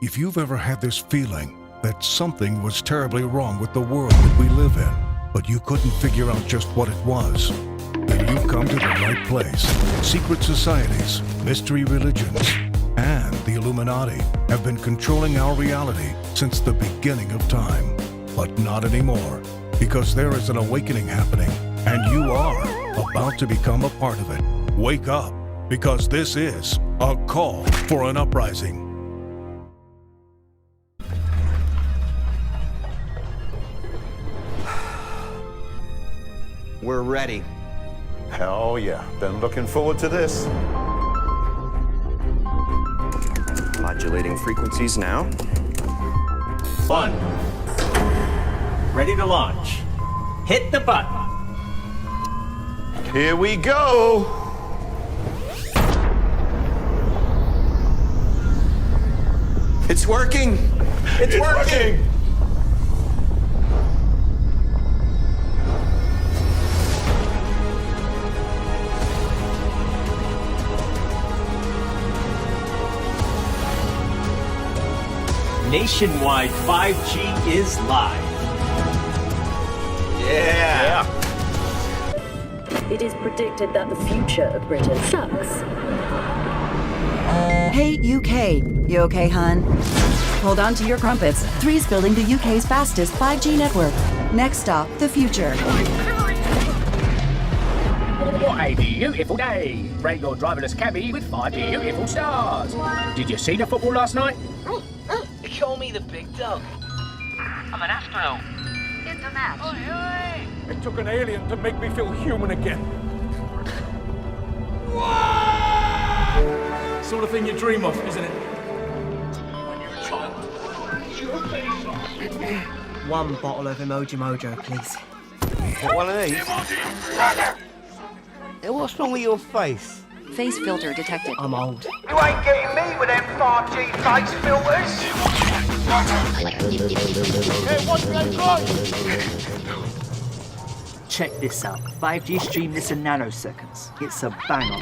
If you've ever had this feeling that something was terribly wrong with the world that we live in, but you couldn't figure out just what it was, then you've come to the right place. Secret societies, mystery religions, and the Illuminati have been controlling our reality since the beginning of time. But not anymore, because there is an awakening happening, and you are about to become a part of it. Wake up, because this is a call for an uprising. We're ready. Hell yeah. Been looking forward to this. Modulating frequencies now. 1. Ready to launch. Hit the button. Here we go. It's working. It's working. Nationwide 5G is live. Yeah. It is predicted that the future of Britain sucks. Hey, UK. You okay, hon? Hold on to your crumpets. Three's building the UK's fastest 5G network. Next stop, the future. What a beautiful day! Rate your driverless cabbie with 5 beautiful stars. Did you see the football last night? They call me the big dog. I'm an astronaut. It's a match. It took an alien to make me feel human again. Sort of thing you dream of, isn't it? When you're a child. One bottle of Emoji Mojo, please. One of these? Hey, what's wrong with your face? Face filter detected. I'm old. You ain't getting me with them 5G face filters. Hey, what's that called? Check this out. 5G stream this in nanoseconds. It's a banger.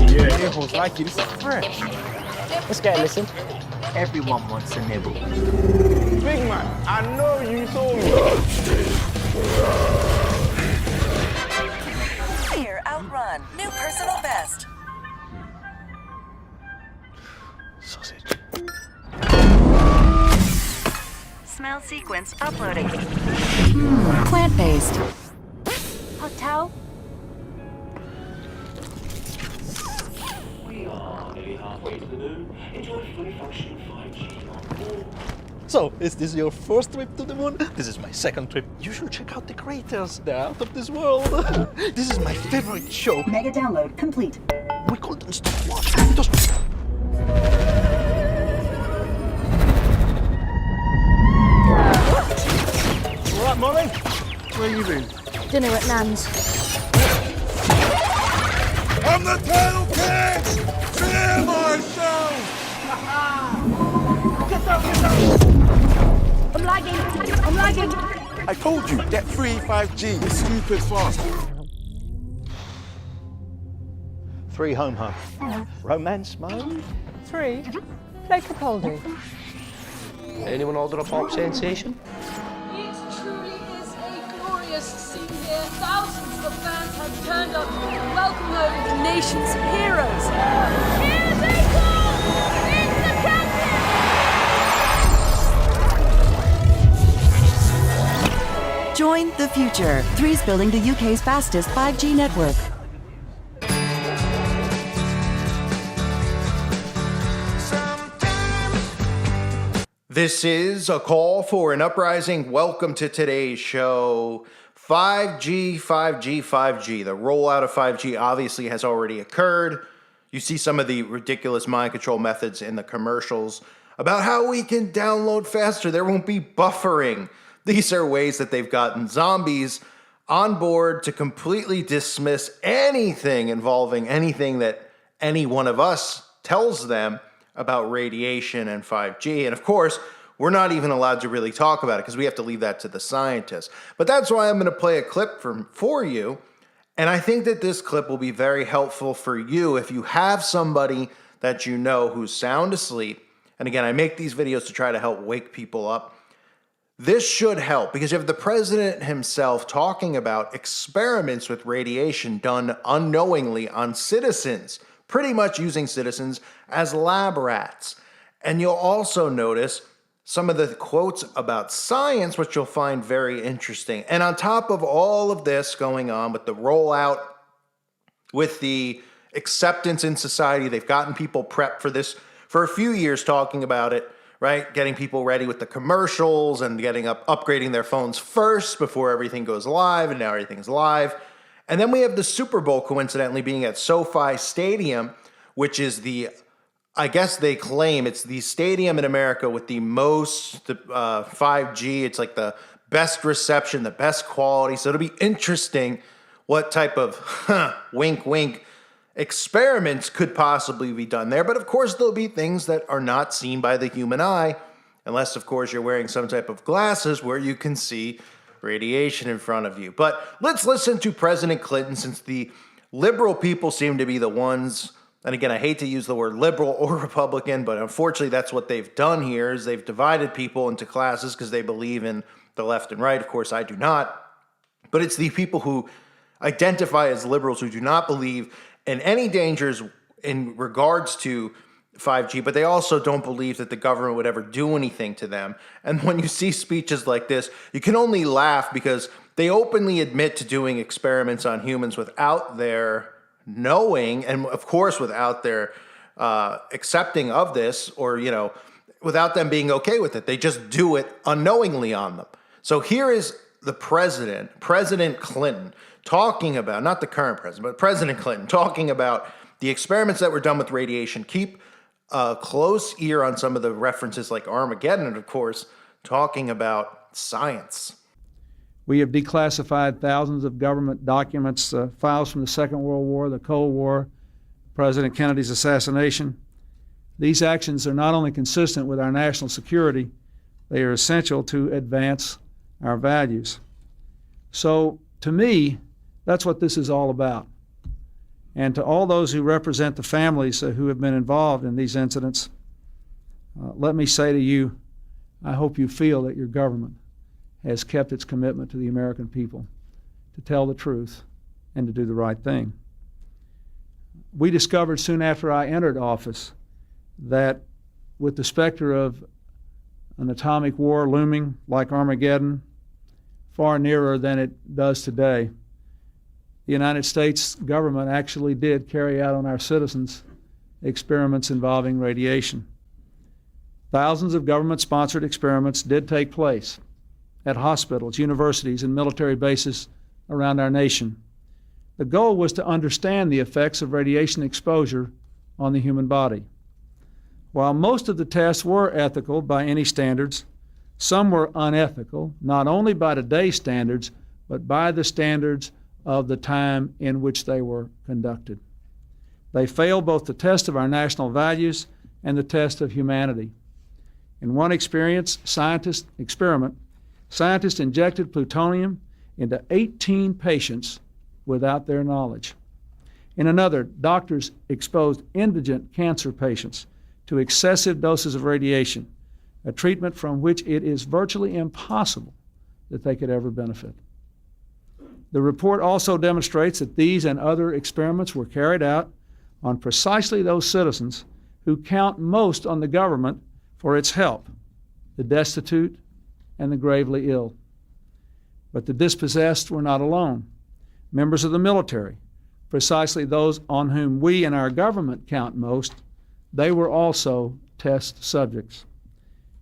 Yeah, like it. It's fresh. Let's get a listen. Everyone wants a nibble. Big man, I know you told me. Here, outrun. New personal best. Sausage. Smell sequence uploading. Plant-based. Hotel. We are nearly halfway to the moon. Enjoy fully functioning 5G on board. So, is this your first trip to the moon? This is my second trip. You should check out the craters. They're out of this world. This is my favorite show. Mega download complete. We couldn't stop watching. Just... All right, Molly. Where you been? Dinner at Nan's. I'm the Turtle King! Fear myself! I'm lagging. I told you, get free 5G. It's stupid fast. 3 home. Romance mode? 3. Play Capaldi. Anyone order a pop sensation? It truly is a glorious scene here. Thousands of fans have turned up to welcome home the nation's heroes. Here they come! It's the captain! Join the future. Three's building the UK's fastest 5G network. This is a call for an uprising. Welcome to today's show. 5G, 5G, 5G. The rollout of 5G obviously has already occurred. You see some of the ridiculous mind control methods in the commercials about how we can download faster. There won't be buffering. These are ways that they've gotten zombies on board to completely dismiss anything involving anything that any one of us tells them about radiation and 5G. And of course, we're not even allowed to really talk about it because we have to leave that to the scientists. But that's why I'm going to play a clip for you. And I think that this clip will be very helpful for you if you have somebody that you know who's sound asleep And again, I make these videos to try to help wake people up. This should help because you have the president himself talking about experiments with radiation done unknowingly on citizens, pretty much using citizens as lab rats. And you'll also notice some of the quotes about science, which you'll find very interesting. And on top of all of this going on with the rollout, with the acceptance in society, they've gotten people prepped for this for a few years talking about it, right? Getting people ready with the commercials and upgrading their phones first before everything goes live, and now everything's live. And then we have the Super Bowl coincidentally being at SoFi Stadium, which is I guess they claim it's the stadium in America with the most 5G. It's like the best reception, the best quality. So it'll be interesting what type of wink, wink experiments could possibly be done there. But of course, there'll be things that are not seen by the human eye, unless, of course, you're wearing some type of glasses where you can see radiation in front of you. But let's listen to President Clinton, since the liberal people seem to be the ones. And again, I hate to use the word liberal or Republican, but unfortunately that's what they've done here, is they've divided people into classes because they believe in the left and right. Of course, I do not. But it's the people who identify as liberals who do not believe in any dangers in regards to 5G, but they also don't believe that the government would ever do anything to them. And when you see speeches like this, you can only laugh because they openly admit to doing experiments on humans without their knowing, and of course without their accepting of this, or without them being okay with it. They just do it unknowingly on them. So here is the President Clinton, talking about, not the current president, but President Clinton, talking about the experiments that were done with radiation. Keep a close ear on some of the references like Armageddon, and of course, talking about science. We have declassified thousands of government documents, files from the Second World War, the Cold War, President Kennedy's assassination. These actions are not only consistent with our national security, they are essential to advance our values. So, to me, that's what this is all about. And to all those who represent the families who have been involved in these incidents, let me say to you, I hope you feel that your government has kept its commitment to the American people to tell the truth and to do the right thing. We discovered soon after I entered office that with the specter of an atomic war looming like Armageddon, far nearer than it does today, the United States government actually did carry out on our citizens experiments involving radiation. Thousands of government-sponsored experiments did take place at hospitals, universities, and military bases around our nation. The goal was to understand the effects of radiation exposure on the human body. While most of the tests were ethical by any standards, some were unethical, not only by today's standards, but by the standards of the time in which they were conducted. They failed both the test of our national values and the test of humanity. In one scientist injected plutonium into 18 patients without their knowledge. In another, doctors exposed indigent cancer patients to excessive doses of radiation, a treatment from which it is virtually impossible that they could ever benefit. The report also demonstrates that these and other experiments were carried out on precisely those citizens who count most on the government for its help, the destitute and the gravely ill. But the dispossessed were not alone. Members of the military, precisely those on whom we and our government count most, they were also test subjects.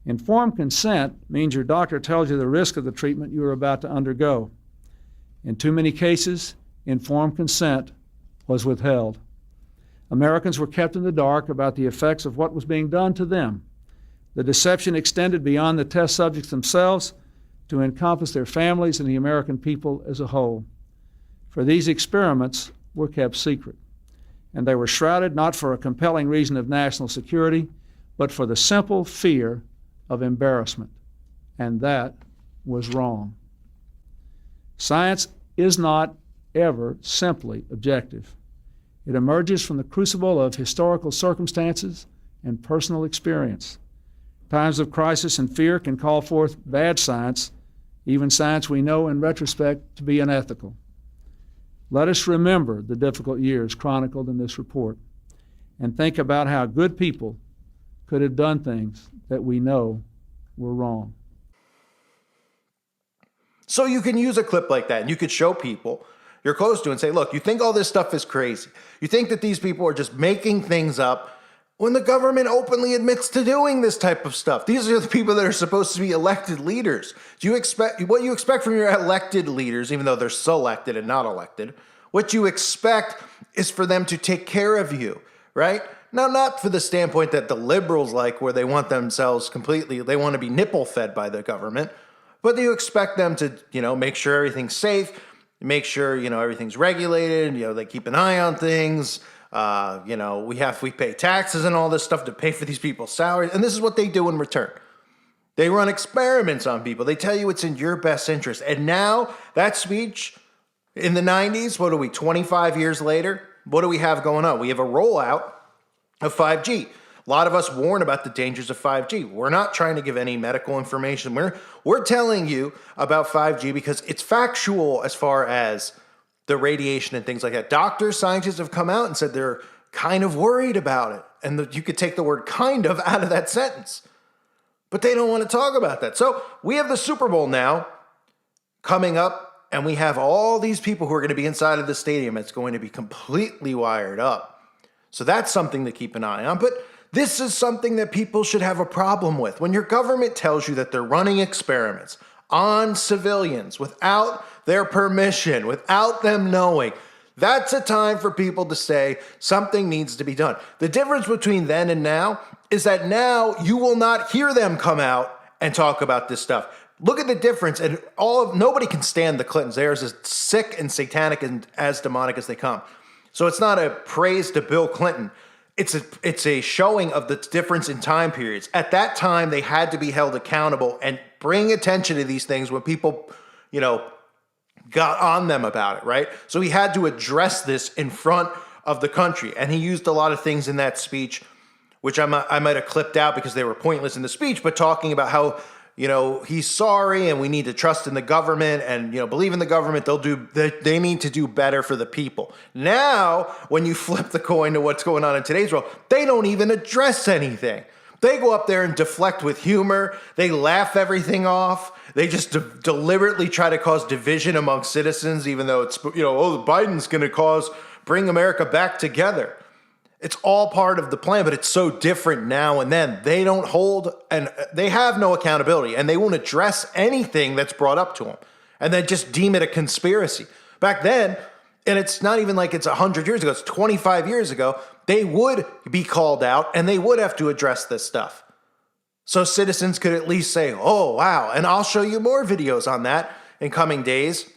Informed consent means your doctor tells you the risk of the treatment you are about to undergo. In too many cases, informed consent was withheld. Americans were kept in the dark about the effects of what was being done to them. The deception extended beyond the test subjects themselves to encompass their families and the American people as a whole. For these experiments were kept secret, and they were shrouded not for a compelling reason of national security, but for the simple fear of embarrassment, and that was wrong. Science is not ever simply objective. It emerges from the crucible of historical circumstances and personal experience. Times of crisis and fear can call forth bad science, even science we know in retrospect to be unethical. Let us remember the difficult years chronicled in this report and think about how good people could have done things that we know were wrong. So you can use a clip like that and you could show people you're close to and say, look, you think all this stuff is crazy. You think that these people are just making things up when the government openly admits to doing this type of stuff. These are the people that are supposed to be elected leaders. Do you expect what you expect from your elected leaders, even though they're selected and not elected? What you expect is for them to take care of you, right? Now, not for the standpoint that the liberals like, where they want themselves completely, they want to be nipple fed by the government, but you expect them to, make sure everything's safe, make sure, everything's regulated, they keep an eye on things. We pay taxes and all this stuff to pay for these people's salaries. And this is what they do in return. They run experiments on people. They tell you it's in your best interest. And now that speech in the 90s, 25 years later, what do we have going on? We have a rollout of 5G. A lot of us warn about the dangers of 5G. We're not trying to give any medical information. We're telling you about 5G because it's factual as far as the radiation and things like that. Doctors, scientists have come out and said they're kind of worried about it. And you could take the word kind of out of that sentence. But they don't want to talk about that. So we have the Super Bowl now coming up, and we have all these people who are going to be inside of the stadium. It's going to be completely wired up. So that's something to keep an eye on. But this is something that people should have a problem with. When your government tells you that they're running experiments on civilians without their permission, without them knowing, that's a time for people to say something needs to be done. The difference between then and now is that now you will not hear them come out and talk about this stuff. Look at the difference, and nobody can stand the Clintons. They're as sick and and as demonic as they come. So it's not a praise to Bill Clinton. It's a showing of the difference in time periods. At that time, they had to be held accountable and bring attention to these things when people, got on them about it, right? So he had to address this in front of the country. And he used a lot of things in that speech, which I might have clipped out because they were pointless in the speech, but talking about how, he's sorry and we need to trust in the government and, believe in the government. They need to do better for the people. Now, when you flip the coin to what's going on in today's world, they don't even address anything. They go up there and deflect with humor. They laugh everything off. They just deliberately try to cause division among citizens, even though it's, Biden's going to bring America back together. It's all part of the plan, but it's so different now and then. They don't hold, and they have no accountability, and they won't address anything that's brought up to them, and they just deem it a conspiracy. Back then, and it's not even like it's 100 years ago, it's 25 years ago, they would be called out, and they would have to address this stuff. So citizens could at least say, oh, wow, and I'll show you more videos on that in coming days,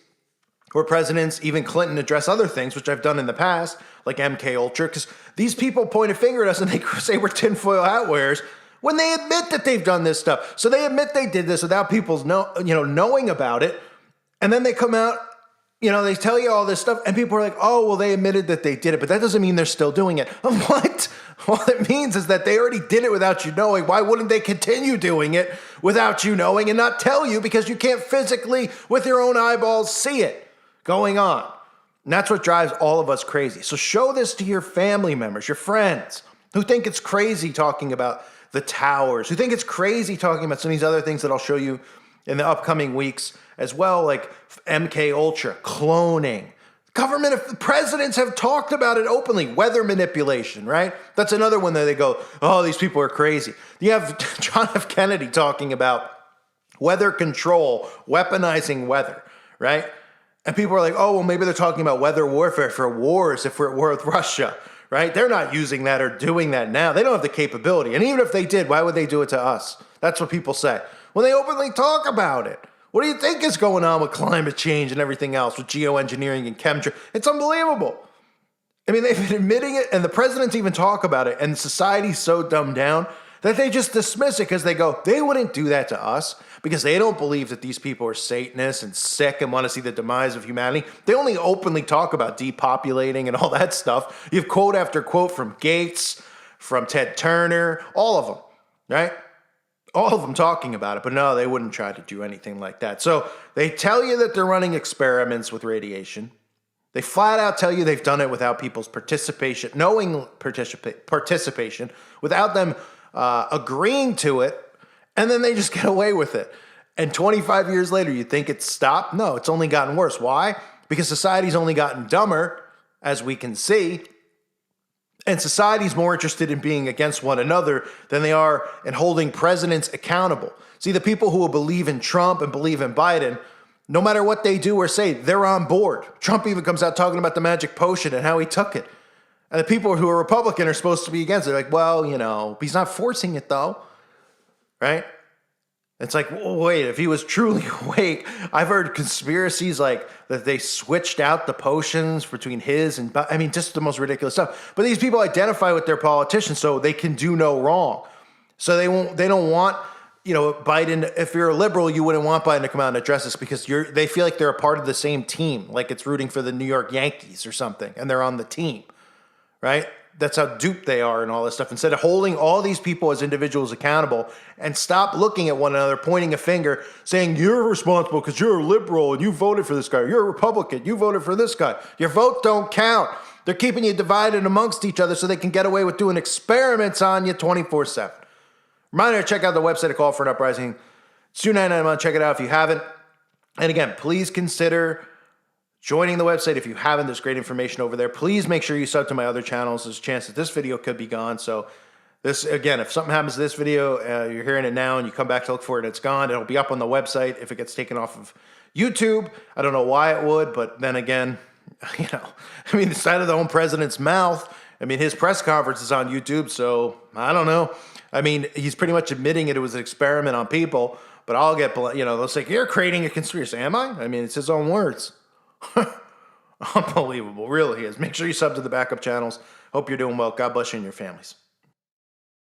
where presidents, even Clinton, address other things, which I've done in the past, like MK Ultra, because these people point a finger at us and they say we're tinfoil hat wearers when they admit that they've done this stuff. So they admit they did this without people knowing about it, and then they come out, they tell you all this stuff, and people are like, oh, well, they admitted that they did it, but that doesn't mean they're still doing it. What? All it means is that they already did it without you knowing. Why wouldn't they continue doing it without you knowing and not tell you because you can't physically, with your own eyeballs, see it going on? And that's what drives all of us crazy. So show this to your family members, your friends, who think it's crazy talking about the towers, who think it's crazy talking about some of these other things that I'll show you in the upcoming weeks as well, like MK Ultra, cloning. Government presidents have talked about it openly. Weather manipulation, right? That's another one that they go, oh, these people are crazy. You have John F. Kennedy talking about weather control, weaponizing weather, right? And people are like, oh, well, maybe they're talking about weather warfare for wars if we're at war with Russia, right? They're not using that or doing that now. They don't have the capability. And even if they did, why would they do it to us? That's what people say when they openly talk about it. What do you think is going on with climate change and everything else, with geoengineering and chemistry? It's unbelievable. I mean, they've been admitting it, and the presidents even talk about it, and society's so dumbed down that they just dismiss it because they go, they wouldn't do that to us because they don't believe that these people are Satanists and sick and want to see the demise of humanity. They only openly talk about depopulating and all that stuff. You have quote after quote from Gates, from Ted Turner, all of them, right? all of them talking about it, but no, they wouldn't try to do anything like that. So they tell you that they're running experiments with radiation. They flat out tell you they've done it without people's participation, knowing participation, without them agreeing to it, and then they just get away with it. And 25 years later, you think it's stopped? No, it's only gotten worse. Why? Because society's only gotten dumber, as we can see. And society's more interested in being against one another than they are in holding presidents accountable. See, the people who believe in Trump and believe in Biden, no matter what they do or say, they're on board. Trump even comes out talking about the magic potion and how he took it. And the people who are Republican are supposed to be against it. Like, well, you know, he's not forcing it though, right? It's like, well, wait, if he was truly awake, I've heard conspiracies like that they switched out the potions between his and, I mean, just the most ridiculous stuff. But these people identify with their politicians so they can do no wrong. So they don't want, you know, Biden, if you're a liberal, you wouldn't want Biden to come out and address this because they feel like they're a part of the same team, like it's rooting for the New York Yankees or something, and they're on the team, right? That's how duped they are and all this stuff. Instead of holding all these people as individuals accountable and stop looking at one another, pointing a finger, saying you're responsible because you're a liberal and you voted for this guy. You're a Republican. You voted for this guy. Your vote don't count. They're keeping you divided amongst each other so they can get away with doing experiments on you 24/7. Reminder, check out the website, A Call for an Uprising. It's $2.99 a month. Check it out if you haven't. And again, please consider joining the website if you haven't. There's great information over there. Please make sure you sub to my other channels. There's a chance that this video could be gone. So this, again, if something happens to this video, you're hearing it now and you come back to look for it and it's gone, it'll be up on the website if it gets taken off of YouTube. I don't know why it would, but then again, you know, I mean, the side of the own president's mouth, I mean, his press conference is on YouTube, so I don't know. I mean, he's pretty much admitting it was an experiment on people, but I'll get, you know, they'll say, you're creating a conspiracy. Am I? I mean, it's his own words. Unbelievable, really is. Make sure you sub to the backup channels. Hope you're doing well. God bless you and your families.